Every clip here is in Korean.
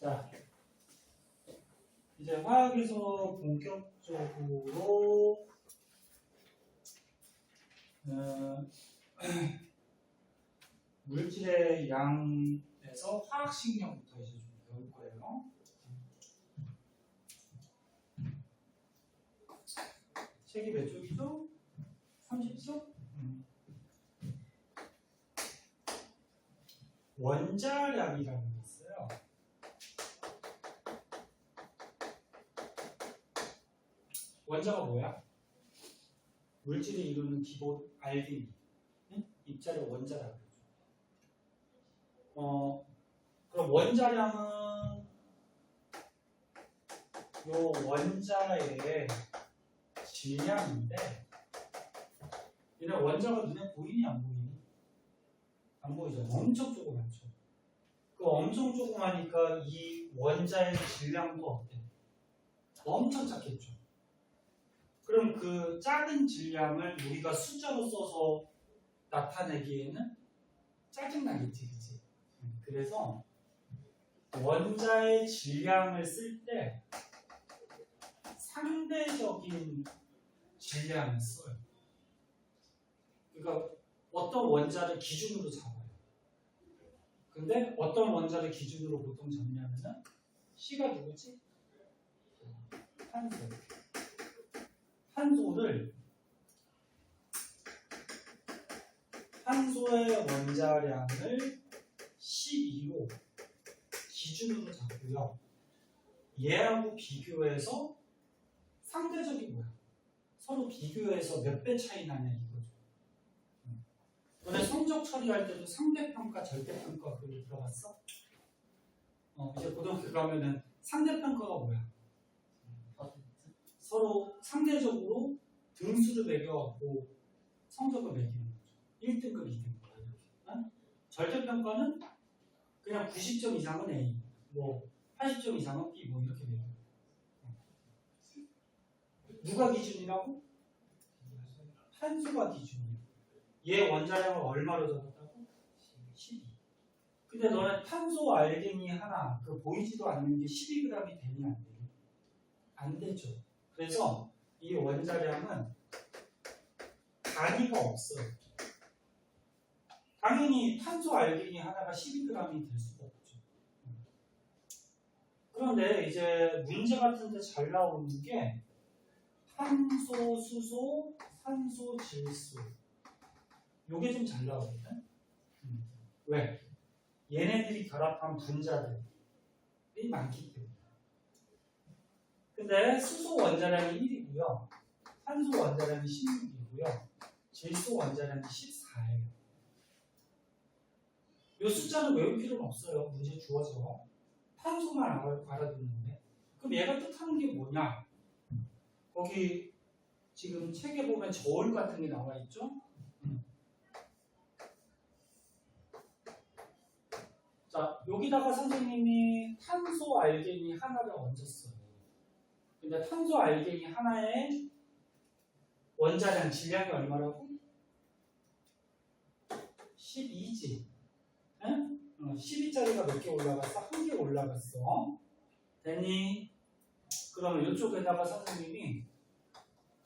자, 이제 화학에서 본격적으로 물질의 양에서 화학식량부터 이제 좀 배울 거예요. 책이 몇 쪽이죠? 30쪽? 원자량이라는 게 있어요. 원자가 뭐야? 물질이 이루는 기본 알갱이, 입자를 원자라고 그러죠. 그럼 원자량은 요 원자의 질량인데, 얘는 원자가 눈에 보이니 안 보이니? 안 보이죠. 엄청 조그맣죠. 그 엄청 조그마니까 이 원자의 질량도 어때? 엄청 작겠죠. 그럼 그 작은 질량을 우리가 숫자로 써서 나타내기에는 짜증나겠지, 그치? 그래서 원자의 질량을 쓸 때 상대적인 질량을 써요. 그러니까 어떤 원자를 기준으로 잡아요. 근데 어떤 원자를 기준으로 보통 잡냐면은 C가 누구지? 탄소. 탄소의 원자량을 12로 기준으로 잡고요. 얘하고 비교해서 상대적인 거야. 서로 비교해서 몇 배 차이 나냐 이거죠. 너네 성적 처리할 때도 상대평가, 절대평가 그걸 들어봤어? 이제 고등학교 가면은 상대평가가 뭐야? 서로 상대적으로 등수를 매겨갖고 성적을 매기는 거죠. 1등급, 2등급 이렇게. 절대평가는 그냥 90점 이상은 A, 뭐 80점 이상은 B, 뭐 이렇게 매겨요. 누가 기준이라고? 탄소가 기준이에요. 얘 원자량을 얼마로 잡았다고? 12. 근데 너네 탄소 알갱이 하나, 그 보이지도 않는 게 12g이 되냐 안 되냐? 안 되죠. 그래서 이 원자량은 단위가 없어요. 당연히 탄소 알갱이 하나가 12g이 될 수가 없죠. 그런데 이제 문제 같은 데 잘 나오는 게 탄소, 수소, 산소, 질소. 요게 좀 잘 나오거든. 왜? 얘네들이 결합한 분자들이 많기 때문에. 근데 수소 원자량이 1이고요. 산소 원자량이 16이고요. 질소 원자량이 14예요. 이 숫자는 외울 필요는 없어요. 문제 주어져. 탄소만 알아듣는데. 그럼 얘가 뜻하는 게 뭐냐? 거기 지금 책에 보면 저울 같은 게 나와 있죠? 자, 여기다가 선생님이 탄소 알갱이 하나를 얹었어요. 근데 탄소 알갱이 하나의 원자량, 질량이 얼마라고? 12지. 응? 12짜리가 몇 개 올라갔어? 1개 올라갔어. 됐니? 그러면 이쪽에다가 선생님이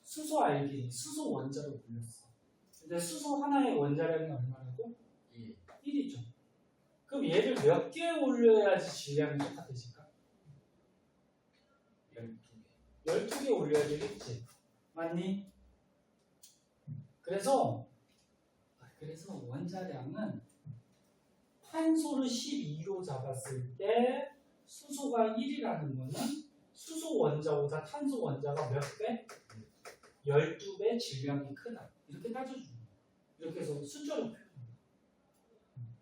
수소 알갱이, 수소 원자를 올렸어. 근데 수소 하나의 원자량이 얼마라고? 1이죠. 그럼 얘를 몇 개 올려야지 질량이 똑같아질까? 12개 올려야 되겠지. 맞니? 그래서 원자량은 탄소를 12로 잡았을 때 수소가 1이라는 거는 수소 원자보다 탄소 원자가 몇 배? 12배 질량이 크다. 이렇게 따져주는 거예요. 이렇게 해서 숫자로 표현합니다.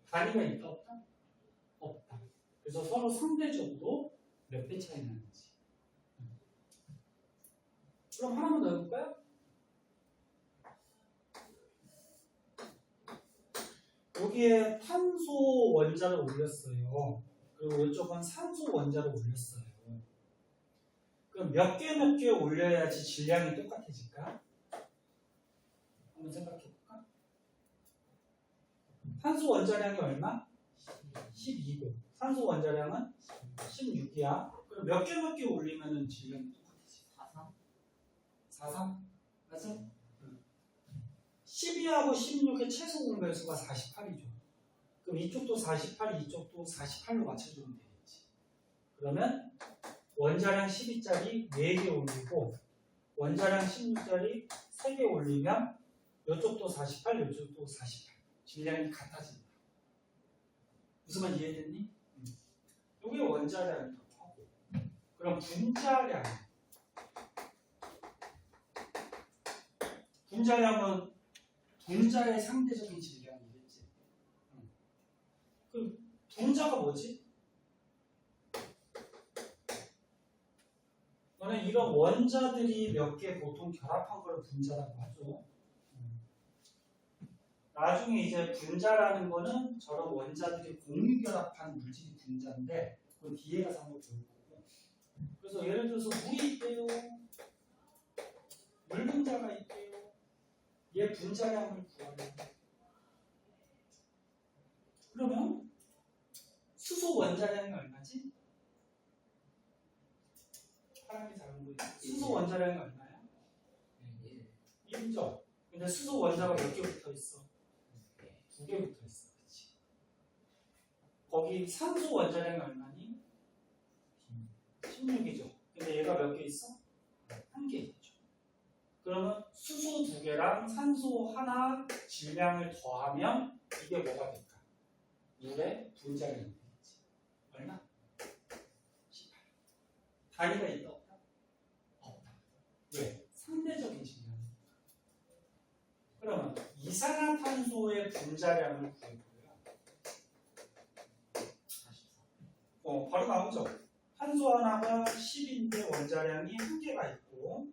단위가 있다 없다? 없다. 그래서 서로 상대적으로 몇 배 차이 나는지. 그럼 하나만 더 해볼까요? 여기에 탄소 원자를 올렸어요. 그리고 이쪽은 산소 원자를 올렸어요. 그럼 몇 개 올려야지 질량이 똑같아질까? 한번 생각해볼까? 탄소 원자량이 얼마? 12고 산소 원자량은 16이야. 그럼 몇 개 올리면은 질량이 똑같지? 43? 맞아? 12하고 16의 최소 공배수가 48이죠. 그럼 이쪽도 48, 이쪽도 48로 맞춰주면 되겠지. 그러면 원자량 12짜리 4개 올리고 원자량 16짜리 3개 올리면 이쪽도 48, 이쪽도 48. 질량이 같아진다. 무슨 말 이해됐니? 이게 원자량이라고 하고 그럼 분자량은 분자의 상대적인 질량이겠지. 그 분자가 뭐지? 너는 이런 원자들이 몇 개 보통 결합한 걸 분자라고 하죠. 나중에 이제 분자라는 거는 저런 원자들이 공유 결합한 물질이 분자인데 그건 뒤에 가서 한번 배울 거고. 그래서 예를 들어서 물이 있대요. 물 분자가 있대요. 얘 분자량을 구하래요. 그러면 수소 원자량이 얼마지? 사람이 작은 거 수소 원자량이 얼마야? 1죠. 근데 수소 원자가 몇 개 붙어 있어? 2개 붙어 있어. 그렇지? 거기 산소 원자량이 얼마니? 16이죠. 근데 얘가 몇 개 있어? 1개 있죠. 그러면 수소 2개랑 산소 하나 질량을 더하면 이게 뭐가 될까? 물의 분자량이 되겠지. 얼마? 18. 단위가 있다 없다? 없다. 왜? 상대적인 질량. 그러면 이산화탄소의 분자량을 구해보고요. 바로 나오죠. 탄소 하나가 10인데 원자량이 1개가 있고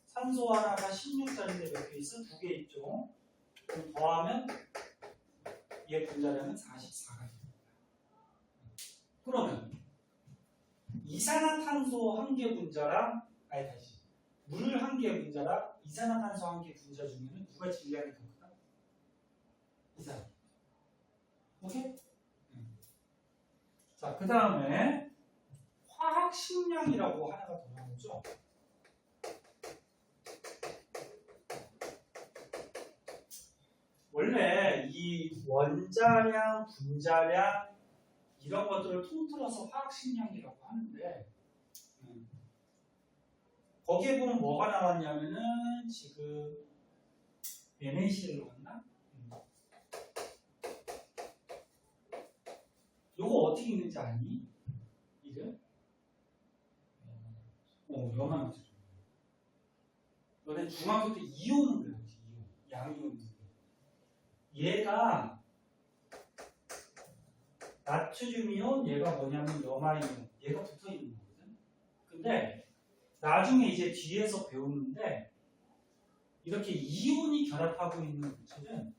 산소 하나가 16짜리인데 몇 개 있어? 2개 있죠. 그럼 더하면 얘 분자량은 44가 됩니다. 그러면 이산화탄소 1개 분자랑 물 1개 분자랑 이산화탄소 1개 분자 중에는 누가 질량이 더 크다? 이산. 오케이? 자, 그 다음에 화학식량이라고 하나가 더 나오죠. 원래 이 원자량, 분자량 이런 것들을 통틀어서 화학식량이라고 하는데 거기에 보면 뭐가 나왔냐면은 지금 NaCl 나왔나? 요거 어떻게 읽는지 아니? 이름? 염화나트륨. 너네 중학교 때 이온은 배웠지, 이온. 양이온. 얘가 나트륨이온, 얘가 뭐냐면 염화이온. 얘가 붙어 있는 거거든. 근데 나중에 이제 뒤에서 배우는데 이렇게 이온이 결합하고 있는 물질은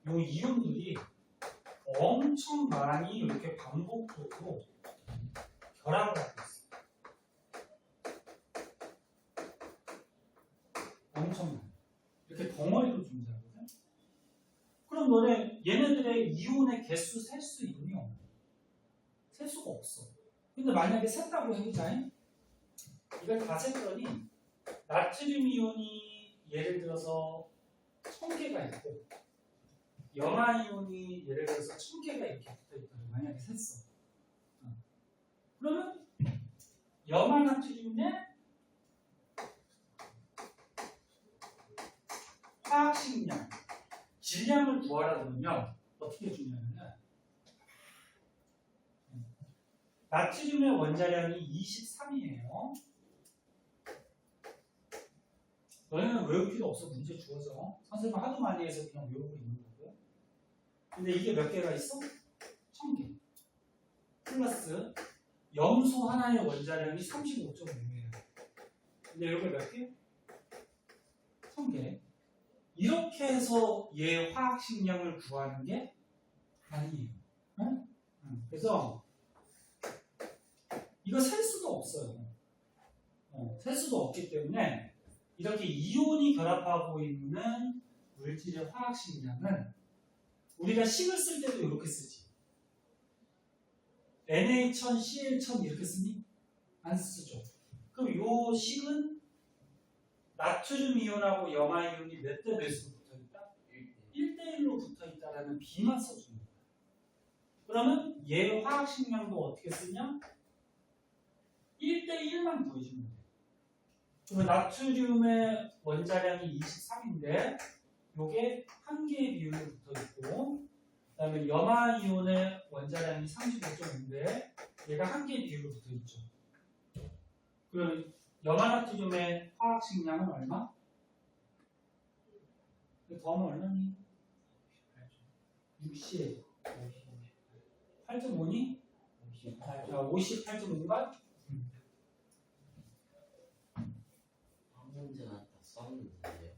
이 이온들이 엄청 많이 이렇게 반복적으로 결합을 하고 있어요. 엄청 많이. 이렇게 덩어리로 존재하거든. 그럼 너네 얘네들의 이온의 개수 셀 수 있니? 셀 수가 없어. 근데 만약에 셌다고 해보자. 이걸 다 셌더니 나트륨 이온이 예를 들어서 1000개가 있고 염화 이온이 예를 들어서 1000개가 이렇게 붙어있다고 만약에 셌어. 그러면 염화 나트륨 내 화학식량 질량을 구하라 그러면 어떻게 해주냐면 나트륨의 원자량이 23이에요. 너네는 외울 필요 없어. 문제 주어져. 선생님 하도 많이 해서 그냥 외우고 있는 거고. 근데 이게 몇 개가 있어? 1000개. 플러스 염소 하나의 원자량이 35.6이에요. 근데 여기 몇 개? 1000개. 이렇게 해서 얘 화학식량을 구하는 게 아니에요. 응? 그래서 이거 셀 수도 없어요. 셀 수도 없기 때문에 이렇게 이온이 결합하고 있는 물질의 화학식량은 우리가 식을 쓸 때도 이렇게 쓰지. Na1000, Cl1000 이렇게 쓰니? 안 쓰죠. 그럼 요 식은 나트륨 이온하고 염화 이온이 몇 대 몇으로 붙어있다? 1대1로 붙어있다라는 비만 써주는 거야. 그러면 얘 화학식량도 어떻게 쓰냐? 1대1만 구해주면 돼. 그러면 나트륨의 원자량이 23인데 요게 한 개의 비율로 붙어있고 그 다음에 염화 이온의 원자량이 35.5인데 얘가 한 개의 비율로 붙어있죠. 그럼 염화나트륨의 화학식량은 얼마? 더하면 얼마니? 60 8.5니? 58.5인가? 한 문제나 다 썼는데.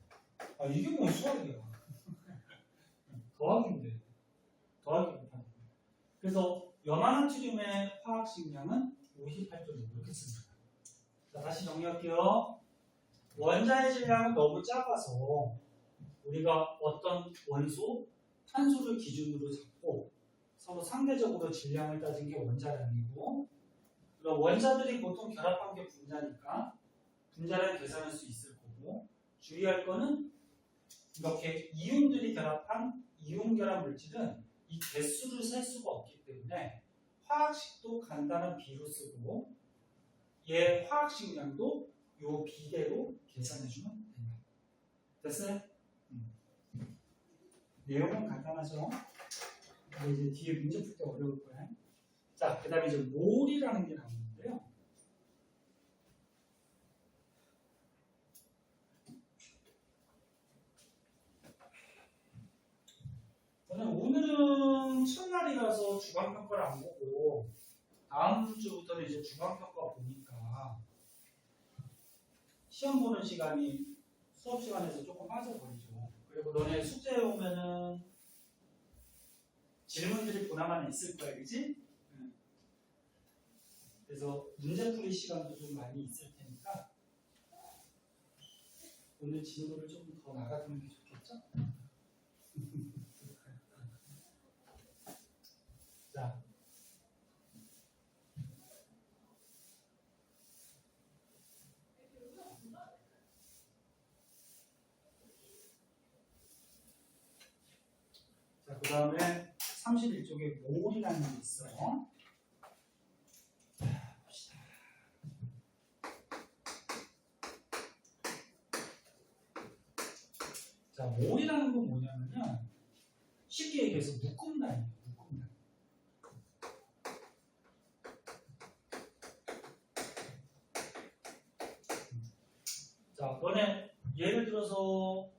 아 이게 뭔 수학이야. 더하기인데 더하기 못하는 거야. 그래서 염화나트륨의 화학식량은 58.5 이렇게 씁니다. 자, 다시 정리할게요. 원자의 질량은 너무 작아서 우리가 어떤 원소, 탄소를 기준으로 잡고 서로 상대적으로 질량을 따진 게 원자량이고 그럼 원자들이 보통 결합한 게 분자니까 분자량 계산할 수 있을 거고 주의할 거는 이렇게 이온들이 결합한 이온 결합 물질은 이 개수를 셀 수가 없기 때문에 화학식도 간단한 비로 쓰고 얘 화학식량도 요 비대로 계산해주면 됩니다. 됐어요? 내용은 간단하죠? 이제 뒤에 문제 풀 때 어려울 거야. 자, 그 다음에 이제 몰이라는 게 나오는데요. 오늘은 첫날이라서 주간평가를 안 보고 다음 주부터는 이제 주간평가 보니까 시험 보는 시간이 수업 시간에서 조금 빠져버리죠. 그리고 너네 숙제에 오면은 질문들이 보나마나 있을 거야, 그지? 그래서 문제풀이 시간도 좀 많이 있을 테니까 오늘 진도를 좀 더 나가주는 게 좋겠죠? 자. 자, 그 다음에 31쪽에 몰이라는 게 있어요. 자, 몰이라는 건 뭐냐면요. 쉽게 얘기해서 묶음단이에요. 묶음단. 자, 너네 예를 들어서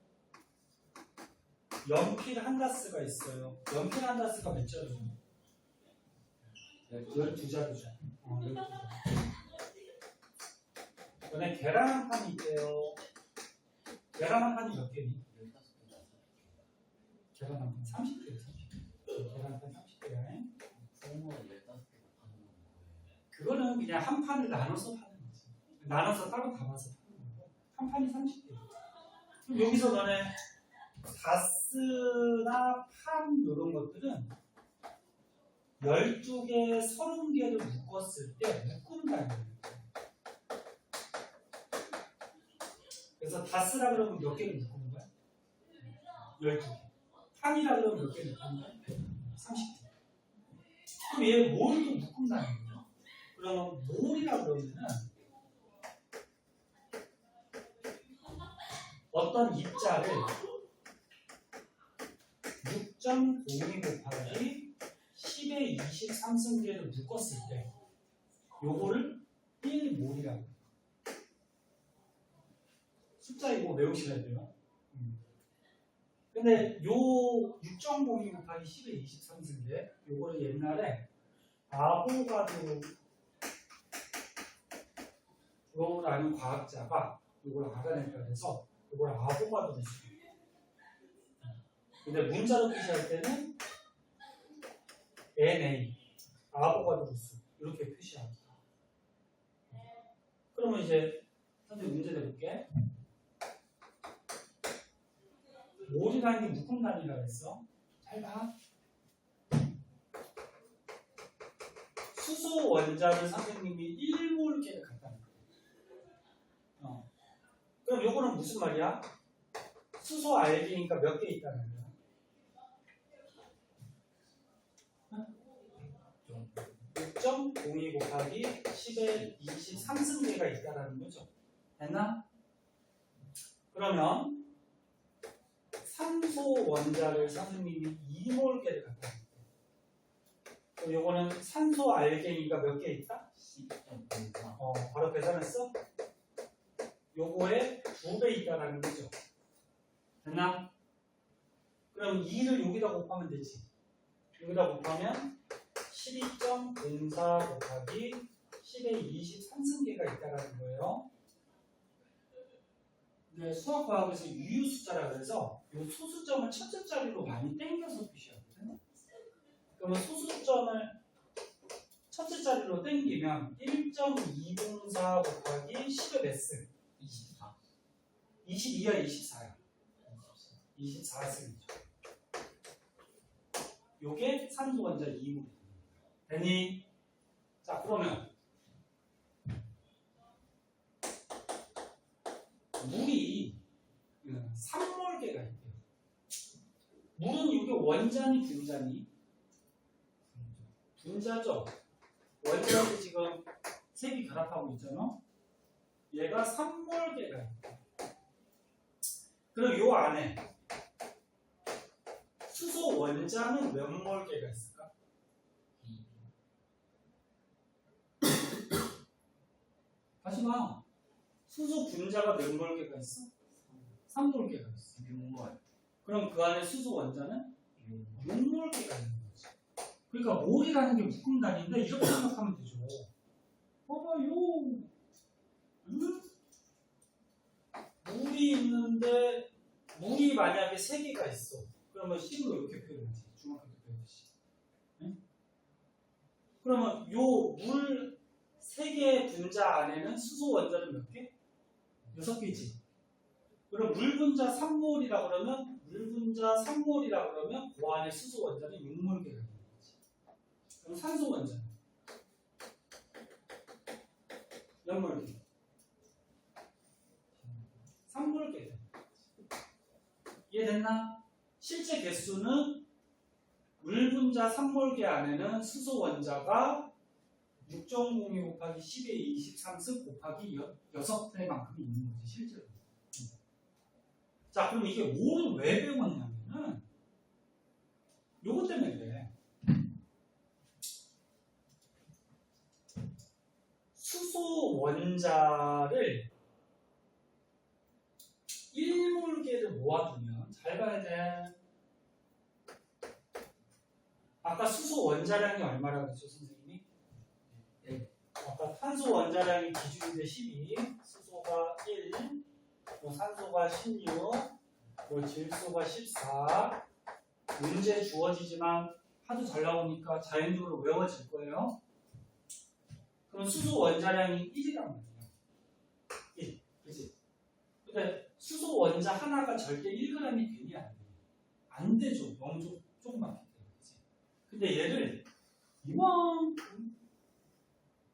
연필 한 다스가 있어요. 연필 한 다스가 몇 자루죠? 12자루죠. 12자루. 너네 계란 한 판이 있대요. 계란 한 판이 몇 개니? 계란 한 판 30개요. 30개. 계란 한 판 30개야. 그거는 그냥 한 판을 나눠서 파는 거지. 나눠서 따로 담아서 파는 거고. 한 판이 30개. 그럼 여기서 너네 다스나 판 이런 것들은 12개, 30개를 묶었을 때 묶음단이에요. 그래서 다스라 그러면 몇 개를 묶은 거야? 12개. 판이라 그러면 몇 개를 묶은 거야? 30개. 그럼 얘 몰도 묶음단이에요. 그러면 몰이라 그러면은 어떤 입자를 6.02 곱하기 10의 23승계를 묶었을 때 요거를 1몰이라고 해요. 숫자 이거 외우셔야 돼요. 근데 요 6.02 곱하기 10의 23승계 요거를 옛날에 아보가드로라는 과학자가 요걸 알아냈다 그래서 요걸 아보가드로 쓰고 근데 문자로 표시할 때는 Na, 아보가드로스 이렇게 표시합니다. 그러면 이제 선생님 문제 내볼게. 몰이라는 게 묶음단위라고 했어. 잘 잘 봐. 수소 원자를 선생님이 1몰계를 갖다 놔. 그럼 요거는 무슨 말이야? 수소 알기니까 몇 개 있다는 거야? 6.02 곱하기 10의 23승계가 있다는 거죠. 됐나? 그러면 산소 원자를 선생님이 2몰계를 갖다 놨대. 그럼 요거는 산소 알갱이가 몇 개 있다? 10.04. 바로 계산했어? 요거에 2배 있다라는 거죠. 됐나? 그럼 2를 여기다 곱하면 되지. 여기다 곱하면 12.04 곱하기 10의 23승계가 있다라는 거예요. 근데 수학과학에서 유효숫자라 그래서 이 소수점을 첫째 자리로 많이 땡겨서 표시하거든. 그러면 소수점을 첫째 자리로 땡기면 1.204 곱하기 10의 몇 승? 24. 22야 24야. 24승이죠. 요게 산소 원자 2몰. 됐니? 자, 그러면 물이 3몰계가 있대요. 물은 이게 원자니 분자니? 분자죠. 원자한테 지금 색이 결합하고 있잖아. 얘가 3몰계가 있대. 그럼 요 안에 수소 원자는 몇 몰계가 있을까? 다시 봐. 수소 분자가 몇 몰계가 있어? 3몰계가 있어. 6몰. 그럼 그 안에 수소 원자는 6몰계가 있는 거지. 그러니까 몰이라는 게 묶음단위인데 이렇게 생각하면 되죠. 봐봐요. 물이 있는데 물이 만약에 3개가 있어. 그러면 식으로 이렇게 표현하지. 중학교 때 배웠듯이. 응? 그러면 요 물 3개의 분자 안에는 수소 원자는 몇 개? 6개지. 그럼 물 분자 3몰이라 그러면 물 분자 3몰이라 그러면 그 안에 수소 원자는 6몰계가 있는 거지. 그럼 산소 원자는 몇 몰계? 3몰계. 이해됐나? 실제 개수는 물 분자 3몰계 안에는 수소 원자가 6.02 곱하기 10의 23승 곱하기 6배만큼 있는 거지 실제로. 자, 그럼 이게 뭐를 왜 배웠냐면은 요것 때문에 그래. 수소 원자를 1몰계를 모아두면 잘 봐야 돼. 아까 수소 원자량이 얼마라고 했죠, 선생님이? 네. 아까 탄소 원자량이 기준인데 12, 수소가 1, 뭐 산소가 16, 뭐 질소가 14. 문제 주어지지만 하도 잘 나오니까 자연적으로 외워질 거예요. 그럼 수소 원자량이 1이란 말이야. 1, 그치? 근데 수소 원자 하나가 절대 1g이 되니 안 돼? 안 되죠. 너무 조그맣기 때문에. 그치? 근데 얘를 이만큼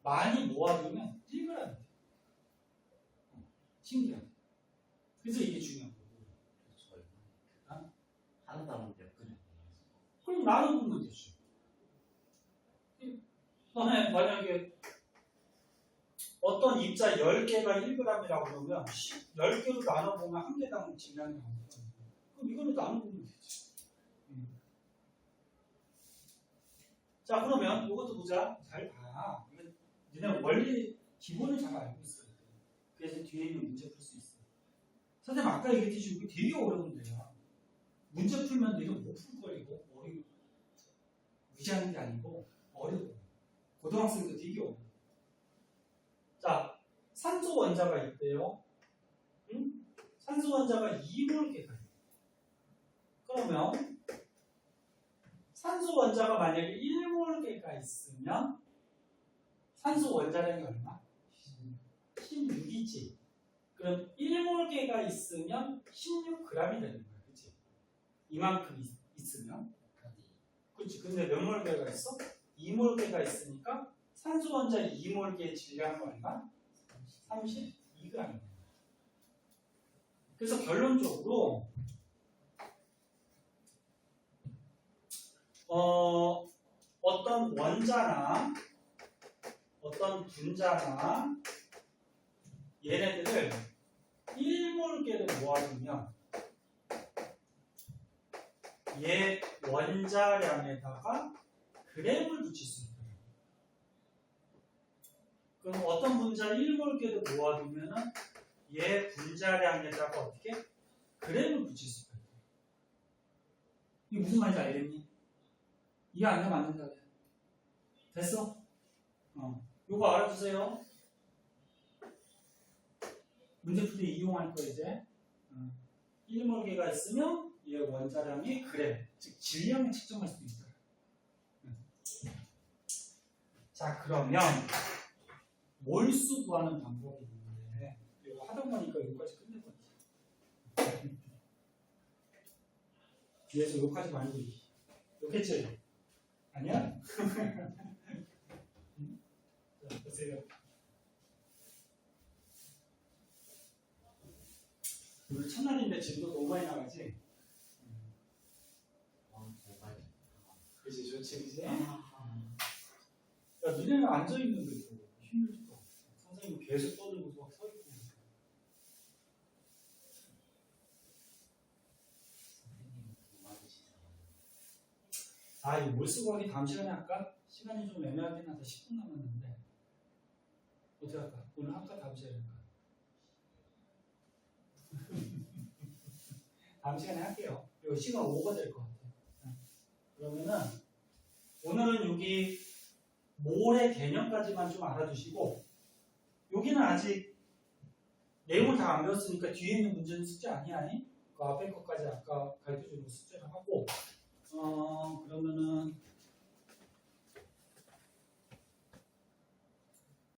많이 모아두면 1g이 돼. 신기하다. 그래서 이게 중요한 거고. 하나도 안 몇 그램. 그럼 나눠보면 되죠. 너네 만약에 어떤 입자 10개가 1g이라고 그러면 10개로 나눠보면 한 개당 질량이 나오니까 그럼 이걸로 나눠보면 되지. 자, 그러면 이것도 보자. 잘 봐. 니네 원리 기본을 잘 알고 있어야 돼. 그래서 뒤에 있는 문제 풀 수 있어. 선생님 아까 얘기했듯이 이거 되게 어려운데요. 문제 풀면 이거 못 풀 거리고 어리고 무시하는 게 아니고 어려워. 고등학생 때 되게 어려워. 자, 산소 원자가 있대요. 응? 산소 원자가 2몰계가 있대. 그러면 산소 원자가 만약에 1몰계가 있으면 산소 원자량이 얼마? 16이지. 그럼 1몰계가 있으면 16g이 되는 거야. 그치? 이만큼 있으면. 그렇지. 근데 몇 몰개가 있어? 2몰개가 있으니까 산소 원자의 2몰개의 질량은 얼마? 32g입니다. 그래서 결론적으로 어떤 원자나 어떤 분자나 얘네들을 1몰개로 모아두면 얘 원자량에다가 그램을 붙일 수 있어요. 그럼 어떤 분자를 1몰개로 모아두면은 얘 분자량에다가 어떻게 그램을 붙일 수가 있어요. 이게 무슨 말인지 알겠니? 이해 안 되면 안 된다. 됐어? 요거 알아두세요. 문제 풀 때 이용할 거 이제 1몰개가 있으면 얘 원자량이 그램, 즉 질량을 측정할 수 있어요. 자, 그러면 몰수 구하는 방법이 있는데 이거 하다 보니까 여기까지 끝낼 것 같아요. 뒤에서 욕하지 말고 욕했지? 아니야? 자, 보세요. 오늘 첫날인데 짐도 너무 많이 나가지? 그치, 좋지, 그치? 야, 니네는 앉아있는데도 힘들다. 선생님 계속 떠들고 막 서있고. 아, 이 몰수 구하기 다음 시간에 할까? 시간이 좀 애매하긴 하다. 10분 남았는데. 어떻게 할까? 오늘 할까? 다음 시간에 할까? 다음 시간에 할게요. 이거 시간 오버가 될 것 같아요. 그러면은 오늘은 여기 몰의 개념까지만 좀 알아두시고 여기는 아직 내용을 다 안 배웠으니까 뒤에 있는 문제는 숙제 아니야. 그 앞에 것까지 아까 가르쳐준 거 숙제를 하고